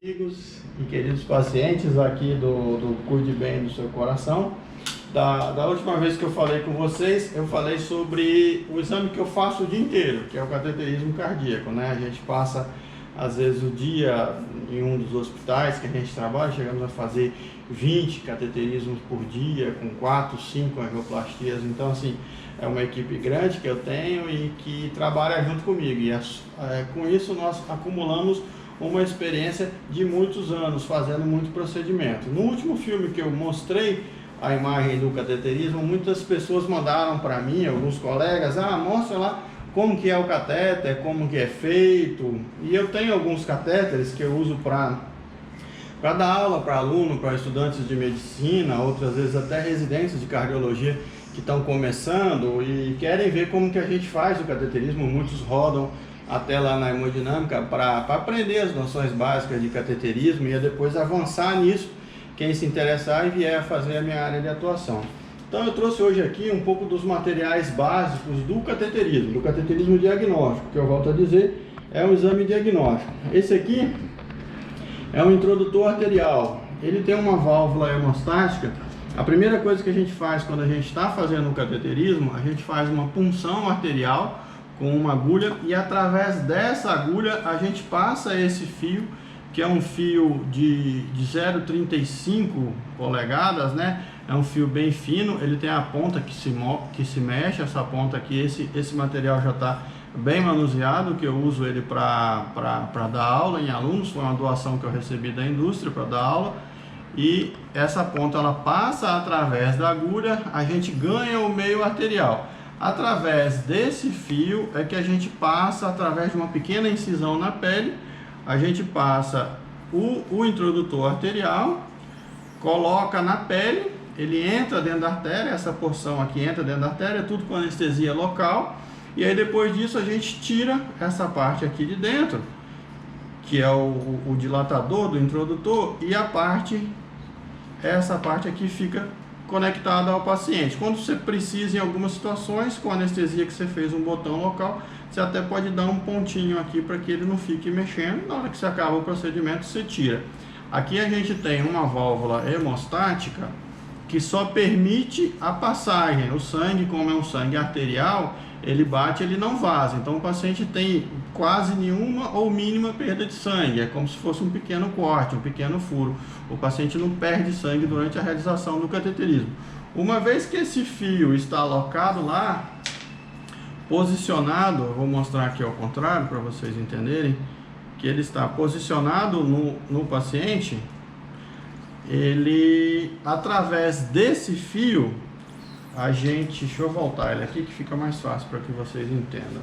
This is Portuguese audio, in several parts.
Amigos e queridos pacientes aqui do Cuide Bem do Seu Coração. Da última vez que eu falei com vocês, eu falei sobre o exame que eu faço o dia inteiro, que é o cateterismo cardíaco, né? A gente passa, às vezes, o dia em um dos hospitais que a gente trabalha, chegamos a fazer 20 cateterismos por dia, com 4, 5 angioplastias. Então, assim, é uma equipe grande que eu tenho e que trabalha junto comigo. E com isso nós acumulamos uma experiência de muitos anos fazendo muito procedimento. No último filme que eu mostrei a imagem do cateterismo, muitas pessoas mandaram para mim, alguns colegas, mostra lá como que é o catéter, como que é feito. E eu tenho alguns catéteres que eu uso para dar aula para aluno, para estudantes de medicina, outras vezes até residentes de cardiologia que estão começando e querem ver como que a gente faz o cateterismo. Muitos rodam até lá na hemodinâmica para aprender as noções básicas de cateterismo e depois avançar nisso, quem se interessar e vier a fazer a minha área de atuação. Então eu trouxe hoje aqui um pouco dos materiais básicos do cateterismo diagnóstico, que eu volto a dizer, é um exame diagnóstico. Esse aqui é um introdutor arterial, ele tem uma válvula hemostática. A primeira coisa que a gente faz quando a gente está fazendo o cateterismo, a gente faz uma punção arterial com uma agulha e através dessa agulha a gente passa esse fio, que é um fio de 0,35 polegadas, né? É um fio bem fino, ele tem a ponta que se mexe, essa ponta aqui, esse material já está bem manuseado, que eu uso ele para dar aula em alunos, foi uma doação que eu recebi da indústria para dar aula. E essa ponta ela passa através da agulha, a gente ganha o meio arterial. Através desse fio é que a gente passa, através de uma pequena incisão na pele, a gente passa o introdutor arterial, coloca na pele, ele entra dentro da artéria, essa porção aqui entra dentro da artéria, tudo com anestesia local, e aí depois disso a gente tira essa parte aqui de dentro, que é o dilatador do introdutor, e essa parte aqui fica conectada ao paciente. Quando você precisa, em algumas situações, com anestesia que você fez um botão local, você até pode dar um pontinho aqui para que ele não fique mexendo. Na hora que você acaba o procedimento, você tira. Aqui a gente tem uma válvula hemostática que só permite a passagem. O sangue, como é um sangue arterial, ele bate, ele não vaza. Então o paciente tem quase nenhuma ou mínima perda de sangue. É como se fosse um pequeno corte, um pequeno furo. O paciente não perde sangue durante a realização do cateterismo. Uma vez que esse fio está alocado lá, posicionado, eu vou mostrar aqui ao contrário para vocês entenderem, que ele está posicionado no paciente, ele, através desse fio, deixa eu voltar ele aqui que fica mais fácil para que vocês entendam.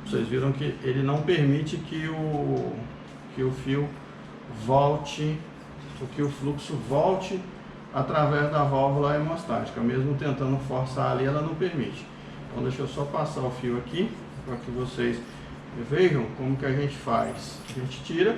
Vocês viram que ele não permite que o fio volte, que o fluxo volte através da válvula hemostática, mesmo tentando forçar ali, ela não permite. Então deixa eu só passar o fio aqui para que vocês vejam como que a gente faz. A gente tira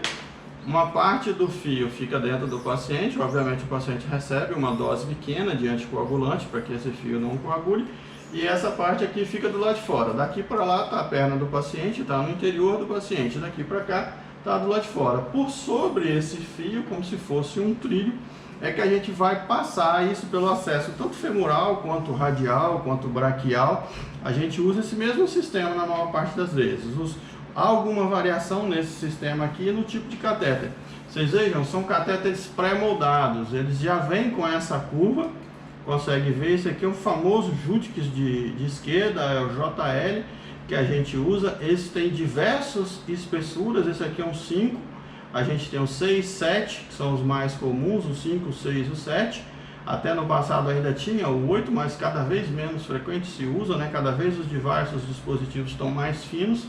uma parte do fio, fica dentro do paciente. Obviamente o paciente recebe uma dose pequena de anticoagulante para que esse fio não coagule, e essa parte aqui fica do lado de fora. Daqui para lá está a perna do paciente, está no interior do paciente, daqui para cá está do lado de fora. Por sobre esse fio, como se fosse um trilho, é que a gente vai passar isso pelo acesso tanto femoral, quanto radial, quanto braquial. A gente usa esse mesmo sistema na maior parte das vezes. Há alguma variação nesse sistema aqui no tipo de catéter. Vocês vejam, são catéteres pré-moldados, eles já vêm com essa curva, consegue ver, esse aqui é o famoso Judkins de esquerda, é o JL, que a gente usa. Esse tem diversas espessuras, esse aqui é um 5, a gente tem o 6, 7, que são os mais comuns, o 5, o 6 e o 7. Até no passado ainda tinha o 8, mas cada vez menos frequente se usa, né? Cada vez os diversos dispositivos estão mais finos.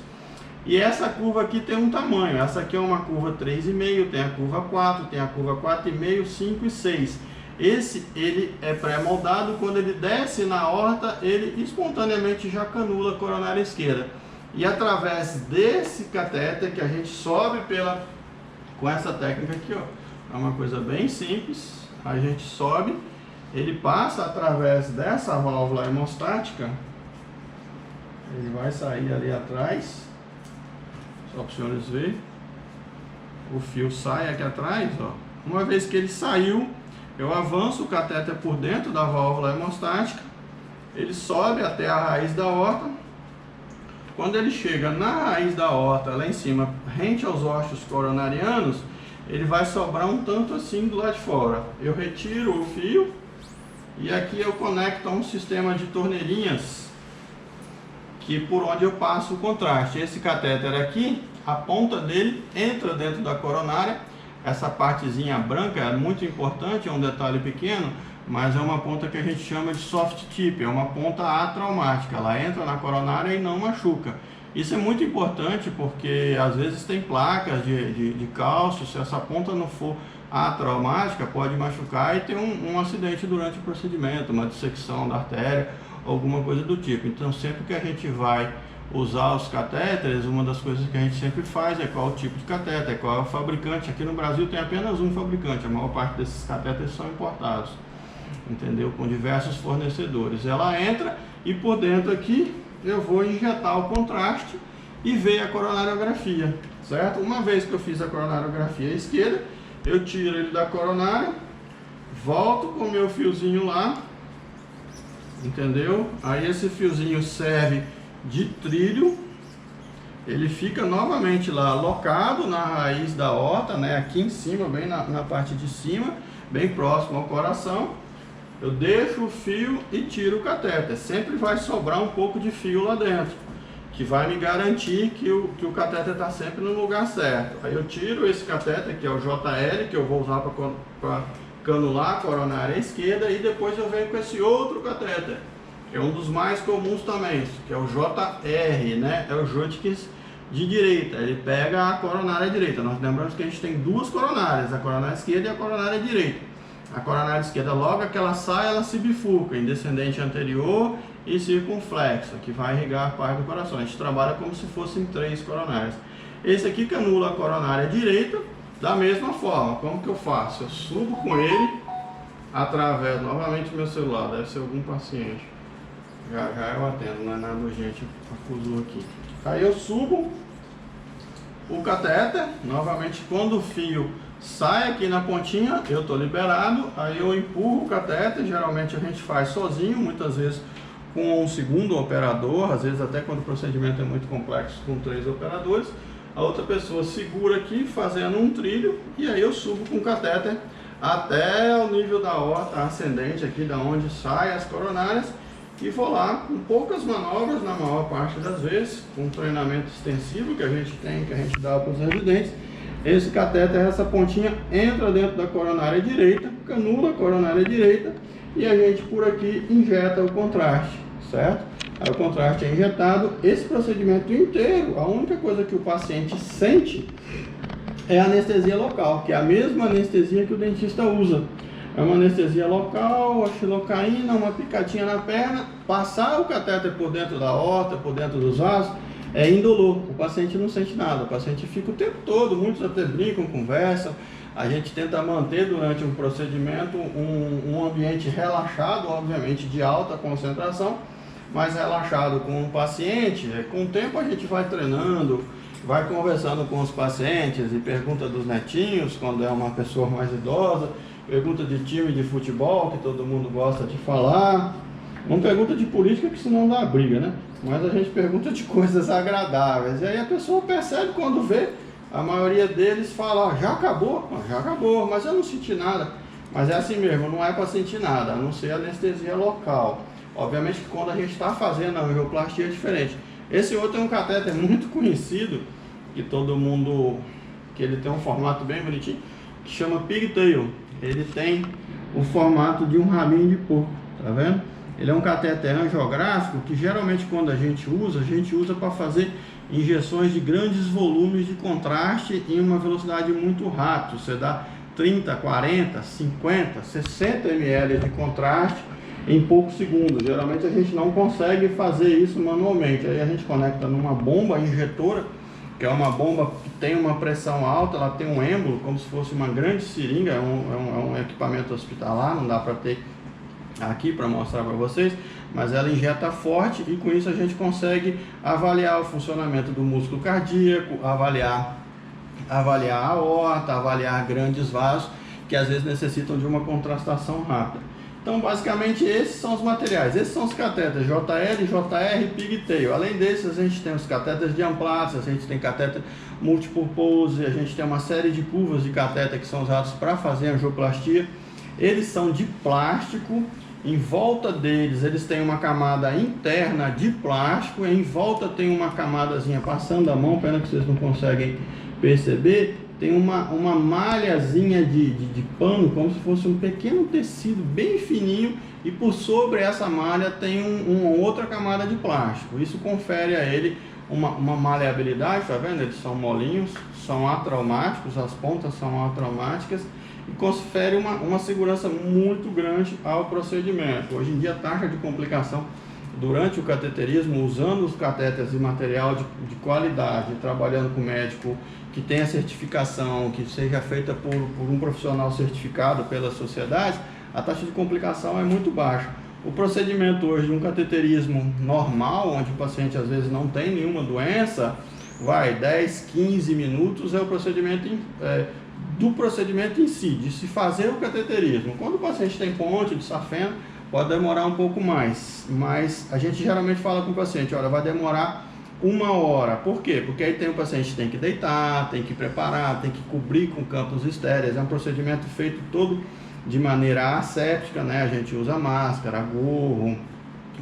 E essa curva aqui tem um tamanho, essa aqui é uma curva 3,5, tem a curva 4, tem a curva 4,5, 5 e 6. Esse, ele é pré-moldado, quando ele desce na aorta, ele espontaneamente já canula a coronária esquerda. E através desse catéter que a gente sobe com essa técnica aqui, ó, é uma coisa bem simples, a gente sobe, ele passa através dessa válvula hemostática, ele vai sair ali atrás, só para os senhores verem. o fio sai aqui atrás, ó. Uma vez que ele saiu, eu avanço o catéter por dentro da válvula hemostática, ele sobe até a raiz da aorta. Quando ele chega na raiz da aorta, lá em cima, rente aos ossos coronarianos, ele vai sobrar um tanto assim do lado de fora. Eu retiro o fio e aqui eu conecto a um sistema de torneirinhas que por onde eu passo o contraste. Esse catéter aqui, a ponta dele entra dentro da coronária. Essa partezinha branca é muito importante, é um detalhe pequeno, mas é uma ponta que a gente chama de soft tip, é uma ponta atraumática, ela entra na coronária e não machuca. Isso é muito importante porque às vezes tem placas de cálcio, se essa ponta não for atraumática pode machucar e ter um acidente durante o procedimento, uma dissecção da artéria, alguma coisa do tipo. Então sempre que a gente vai usar os catéteres, uma das coisas que a gente sempre faz é qual o tipo de catéter, qual é o fabricante. Aqui no Brasil tem apenas um fabricante, a maior parte desses catéteres são importados, entendeu? Com diversos fornecedores. Ela entra e por dentro aqui eu vou injetar o contraste e ver a coronariografia, certo? Uma vez que eu fiz a coronariografia esquerda, eu tiro ele da coronária, volto com o meu fiozinho lá, entendeu? Aí esse fiozinho serve de trilho, ele fica novamente lá alocado na raiz da aorta, né? Aqui em cima, bem na parte de cima, bem próximo ao coração. Eu deixo o fio e tiro o catéter. Sempre vai sobrar um pouco de fio lá dentro, que vai me garantir que o catéter está sempre no lugar certo. Aí eu tiro esse catéter, que é o JL, que eu vou usar para canular a coronária esquerda, e depois eu venho com esse outro catéter, que é um dos mais comuns também, que é o JR, né? É o Judkins de direita, ele pega a coronária direita. Nós lembramos que a gente tem duas coronárias, a coronária esquerda e a coronária direita. A coronária esquerda, logo que ela sai, ela se bifurca em descendente anterior e circunflexo, que vai irrigar a parte do coração. A gente trabalha como se fossem três coronárias. Esse aqui canula a coronária direita da mesma forma. Como que eu faço? Eu subo com ele através, novamente meu celular, deve ser algum paciente. Já eu atendo, não é nada urgente, acusou aqui. Aí eu subo o catéter, novamente quando o fio sai aqui na pontinha, eu estou liberado, aí eu empurro o catéter, geralmente a gente faz sozinho, muitas vezes com um segundo operador, às vezes até quando o procedimento é muito complexo, com 3 operadores, a outra pessoa segura aqui, fazendo um trilho, e aí eu subo com o catéter até o nível da aorta ascendente, aqui da onde saem as coronárias, e vou lá com poucas manobras, na maior parte das vezes, com um treinamento extensivo que a gente tem, que a gente dá para os residentes. Esse catéter, essa pontinha, entra dentro da coronária direita, canula a coronária direita e a gente por aqui injeta o contraste, certo? Aí o contraste é injetado. Esse procedimento inteiro, a única coisa que o paciente sente é a anestesia local, que é a mesma anestesia que o dentista usa. É uma anestesia local, a xilocaína, uma picadinha na perna, passar o catéter por dentro da aorta, por dentro dos vasos, é indolor, o paciente não sente nada, o paciente fica o tempo todo, muitos até brincam, conversam, a gente tenta manter durante um procedimento um ambiente relaxado, obviamente de alta concentração, mas relaxado com o paciente. Com o tempo a gente vai treinando, vai conversando com os pacientes e pergunta dos netinhos, quando é uma pessoa mais idosa, pergunta de time de futebol, que todo mundo gosta de falar, não pergunta de política, que senão dá briga, né? Mas a gente pergunta de coisas agradáveis. E aí a pessoa percebe quando vê, a maioria deles fala, ó, já acabou, mas eu não senti nada. Mas é assim mesmo, não é para sentir nada, a não ser anestesia local. Obviamente que quando a gente está fazendo a angioplastia é diferente. Esse outro é um catéter muito conhecido, que todo mundo, que ele tem um formato bem bonitinho, que chama pigtail. Ele tem o formato de um rabinho de porco, tá vendo? Ele é um catéter angiográfico que geralmente quando a gente usa para fazer injeções de grandes volumes de contraste em uma velocidade muito rápida. Você dá 30, 40, 50, 60 ml de contraste em poucos segundos. Geralmente a gente não consegue fazer isso manualmente. Aí a gente conecta numa bomba injetora, que é uma bomba que tem uma pressão alta, ela tem um êmbolo, como se fosse uma grande seringa, é um equipamento hospitalar, não dá para ter aqui para mostrar para vocês, mas ela injeta forte e com isso a gente consegue avaliar o funcionamento do músculo cardíaco, avaliar avaliar a aorta, avaliar grandes vasos que às vezes necessitam de uma contrastação rápida. Então, basicamente, esses são os materiais. Esses são os catéteres JL, JR e Pigtail. Além desses, a gente tem os catéteres de Amplatz, a gente tem catéter multipurpose, a gente tem uma série de curvas de catéter que são usados para fazer angioplastia. Eles são de plástico. Em volta deles, eles têm uma camada interna de plástico. Em volta tem uma camadazinha, passando a mão, pena que vocês não conseguem perceber, tem uma malhazinha de pano, como se fosse um pequeno tecido bem fininho, e por sobre essa malha tem uma outra camada de plástico. Isso confere a ele uma maleabilidade, tá vendo? Eles são molinhos, são atraumáticos, as pontas são atraumáticas, e confere uma segurança muito grande ao procedimento. Hoje em dia, a taxa de complicação durante o cateterismo, usando os catéteres de material de qualidade, trabalhando com médico que tenha certificação, que seja feita por um profissional certificado pela sociedade, a taxa de complicação é muito baixa. O procedimento hoje de um cateterismo normal, onde o paciente às vezes não tem nenhuma doença, vai 10, 15 minutos, é o procedimento do procedimento em si, de se fazer o cateterismo. Quando o paciente tem ponte de safena, pode demorar um pouco mais, mas a gente geralmente fala com o paciente, olha, vai demorar 1 hora. Por quê? Porque aí o paciente tem que deitar, tem que preparar, tem que cobrir com campos estéreis. É um procedimento feito todo de maneira asséptica, né? A gente usa máscara, gorro,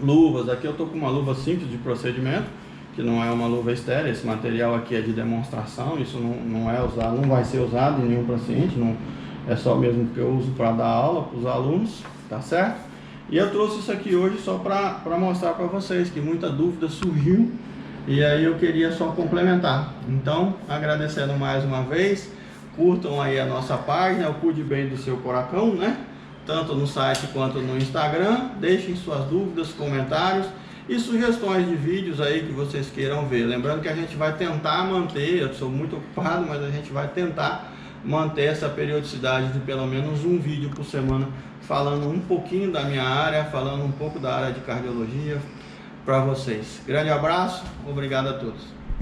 luvas. Aqui eu estou com uma luva simples de procedimento, que não é uma luva estéreo. Esse material aqui é de demonstração, isso não é usado, não vai ser usado em nenhum paciente, não, é só mesmo que eu uso para dar aula para os alunos, tá certo? E eu trouxe isso aqui hoje só para mostrar para vocês que muita dúvida surgiu, e aí eu queria só complementar. Então, agradecendo mais uma vez, curtam aí a nossa página, o Cuide Bem do Seu Coração, né? Tanto no site quanto no Instagram. Deixem suas dúvidas, comentários e sugestões de vídeos aí que vocês queiram ver. Lembrando que a gente vai tentar manter, eu sou muito ocupado, mas a gente vai tentar manter essa periodicidade de pelo menos um vídeo por semana, falando um pouquinho da minha área, falando um pouco da área de cardiologia para vocês. Grande abraço, obrigado a todos.